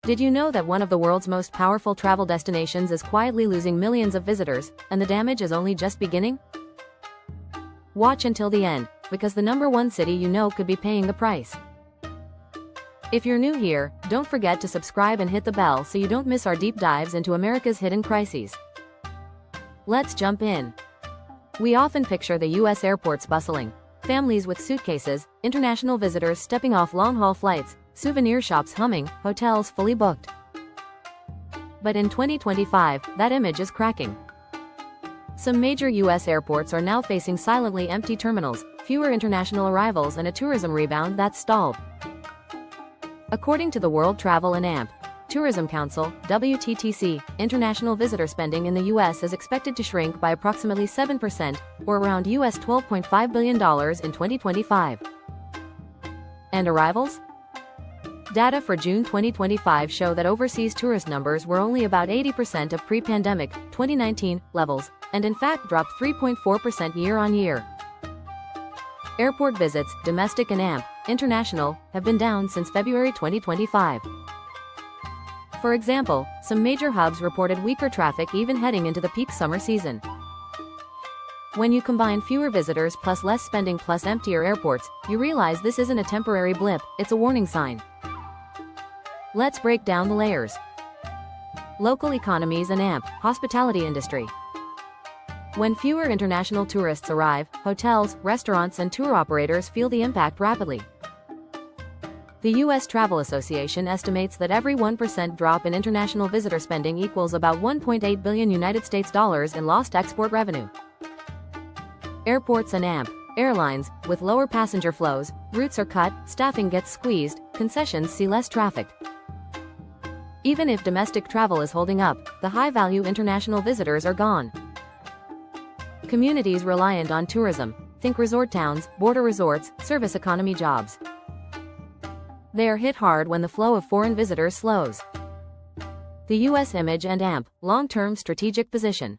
Did you know that one of the world's most powerful travel destinations is quietly losing millions of visitors, and the damage is only just beginning? Watch until the end, because the number one city you know could be paying the price. If you're new here, don't forget to subscribe and hit the bell so you don't miss our deep dives into America's hidden crises. Let's jump in. We often picture the US airports bustling. Families with suitcases, international visitors stepping off long-haul flights, souvenir shops humming, hotels fully booked. But in 2025, that image is cracking. Some major US airports are now facing silently empty terminals, fewer international arrivals and a tourism rebound that's stalled. According to the World Travel and Tourism Council, WTTC, international visitor spending in the US is expected to shrink by approximately 7%, or around US $12.5 billion in 2025. And arrivals? Data for June 2025 show that overseas tourist numbers were only about 80% of pre-pandemic, 2019, levels, and in fact dropped 3.4% year-on-year. Airport visits, domestic and international, have been down since February 2025. For example, some major hubs reported weaker traffic even heading into the peak summer season. When you combine fewer visitors plus less spending plus emptier airports, you realize this isn't a temporary blip, it's a warning sign. Let's break down the layers. Local economies and hospitality industry. When fewer international tourists arrive, hotels, restaurants and tour operators feel the impact rapidly. The U.S. Travel Association estimates that every 1% drop in international visitor spending equals about $1.8 billion in lost export revenue. Airports and airlines, with lower passenger flows, routes are cut, staffing gets squeezed, concessions see less traffic. Even if domestic travel is holding up, the high-value international visitors are gone. Communities reliant on tourism, think resort towns, border resorts, service economy jobs. They are hit hard when the flow of foreign visitors slows. The U.S. image and long-term strategic position.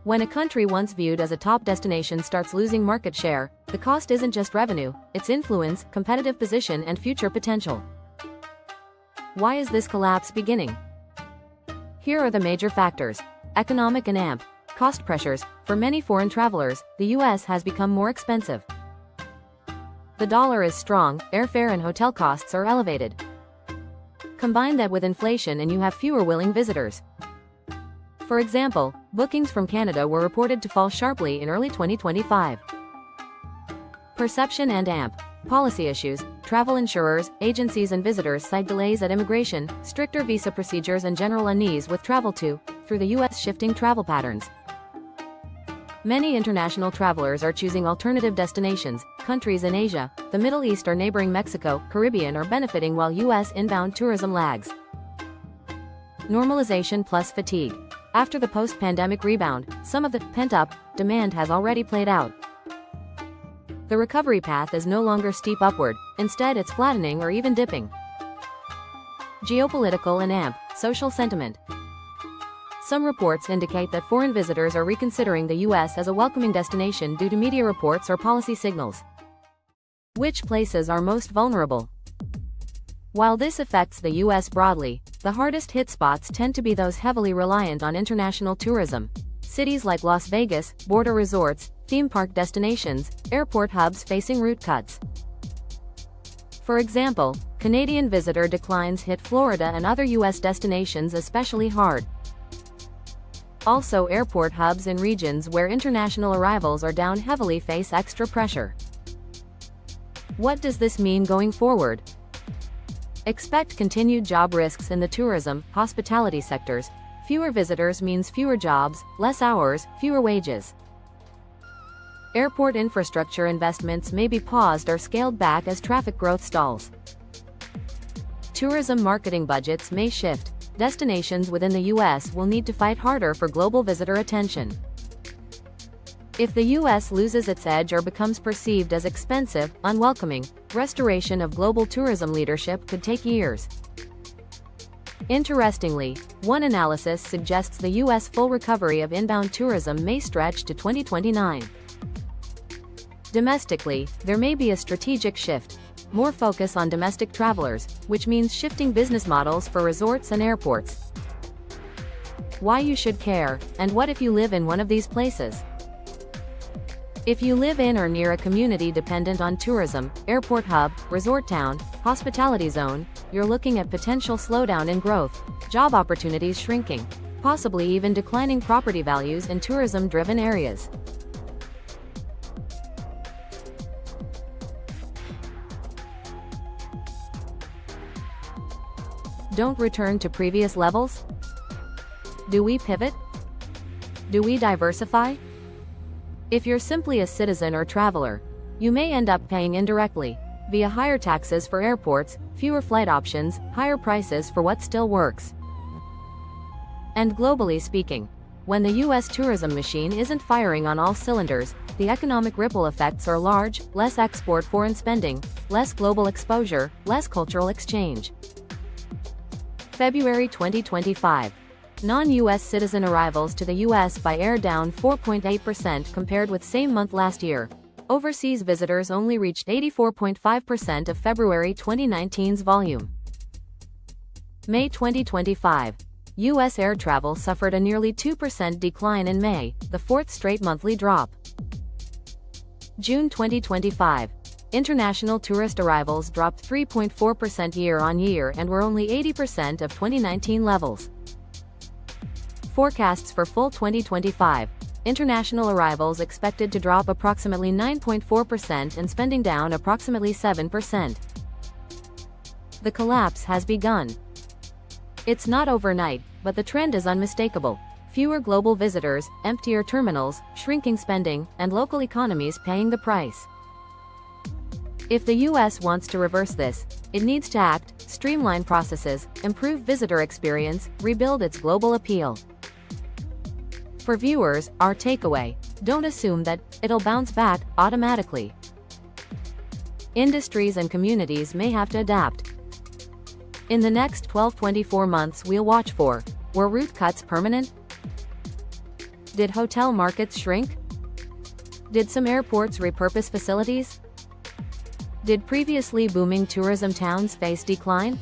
When a country once viewed as a top destination starts losing market share, the cost isn't just revenue, it's influence, competitive position and future potential. Why is this collapse beginning? Here are the major factors. Economic and cost pressures. For many foreign travelers, the U.S. has become more expensive. The dollar is strong, airfare and hotel costs are elevated. Combine that with inflation and you have fewer willing visitors. For example, bookings from Canada were reported to fall sharply in early 2025. Perception and policy issues. Travel insurers, agencies and visitors cite delays at immigration, stricter visa procedures and general unease with travel through the U.S. shifting travel patterns. Many international travelers are choosing alternative destinations. Countries in Asia, the Middle East or neighboring Mexico, Caribbean are benefiting while U.S. inbound tourism lags. Normalization plus fatigue. After the post-pandemic rebound, some of the pent-up demand has already played out. The recovery path is no longer steep upward, instead it's flattening or even dipping. Geopolitical and social sentiment. Some reports indicate that foreign visitors are reconsidering the U.S. as a welcoming destination due to media reports or policy signals. Which places are most vulnerable? While this affects the U.S. broadly, the hardest hit spots tend to be those heavily reliant on international tourism. Cities like Las Vegas, border resorts, theme park destinations, airport hubs facing route cuts. For example, Canadian visitor declines hit Florida and other U.S. destinations especially hard. Also, airport hubs in regions where international arrivals are down heavily face extra pressure. What does this mean going forward? Expect continued job risks in the tourism, hospitality sectors. Fewer visitors means fewer jobs, less hours, fewer wages. Airport infrastructure investments may be paused or scaled back as traffic growth stalls. Tourism marketing budgets may shift. Destinations within the U.S. will need to fight harder for global visitor attention. If the U.S. loses its edge or becomes perceived as expensive, unwelcoming, restoration of global tourism leadership could take years. Interestingly, one analysis suggests the U.S. full recovery of inbound tourism may stretch to 2029. Domestically, there may be a strategic shift. more focus on domestic travelers, which means shifting business models for resorts and airports. Why you should care, and what if you live in one of these places? If you live in or near a community dependent on tourism, airport hub, resort town, hospitality zone, you're looking at potential slowdown in growth, job opportunities shrinking, possibly even declining property values in tourism-driven areas. Don't return to previous levels? Do we pivot? Do we diversify? If you're simply a citizen or traveler, you may end up paying indirectly, via higher taxes for airports, fewer flight options, higher prices for what still works. And globally speaking, when the US tourism machine isn't firing on all cylinders, the economic ripple effects are large: less export foreign spending, less global exposure, less cultural exchange. February 2025. Non-US citizen arrivals to the US by air down 4.8% compared with same month last year. Overseas visitors only reached 84.5% of February 2019's volume. May 2025. US air travel suffered a nearly 2% decline in May, the fourth straight monthly drop. June 2025. International tourist arrivals dropped 3.4% year-on-year and were only 80% of 2019 levels. Forecasts for full 2025. International arrivals expected to drop approximately 9.4% and spending down approximately 7%. The collapse has begun. It's not overnight, but the trend is unmistakable. Fewer global visitors, emptier terminals, shrinking spending, and local economies paying the price. If the US wants to reverse this, it needs to act, streamline processes, improve visitor experience, rebuild its global appeal. For viewers, our takeaway: don't assume that it'll bounce back automatically. Industries and communities may have to adapt. In the next 12-24 months, we'll watch for: were route cuts permanent? Did hotel markets shrink? Did some airports repurpose facilities? Did previously booming tourism towns face decline?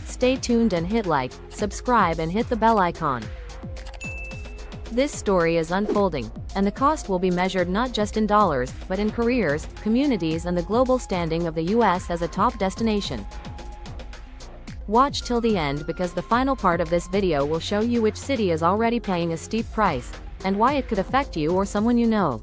Stay tuned and hit like, subscribe and hit the bell icon. This story is unfolding, and the cost will be measured not just in dollars, but in careers, communities, and the global standing of the US as a top destination. Watch till the end because the final part of this video will show you which city is already paying a steep price, and why it could affect you or someone you know.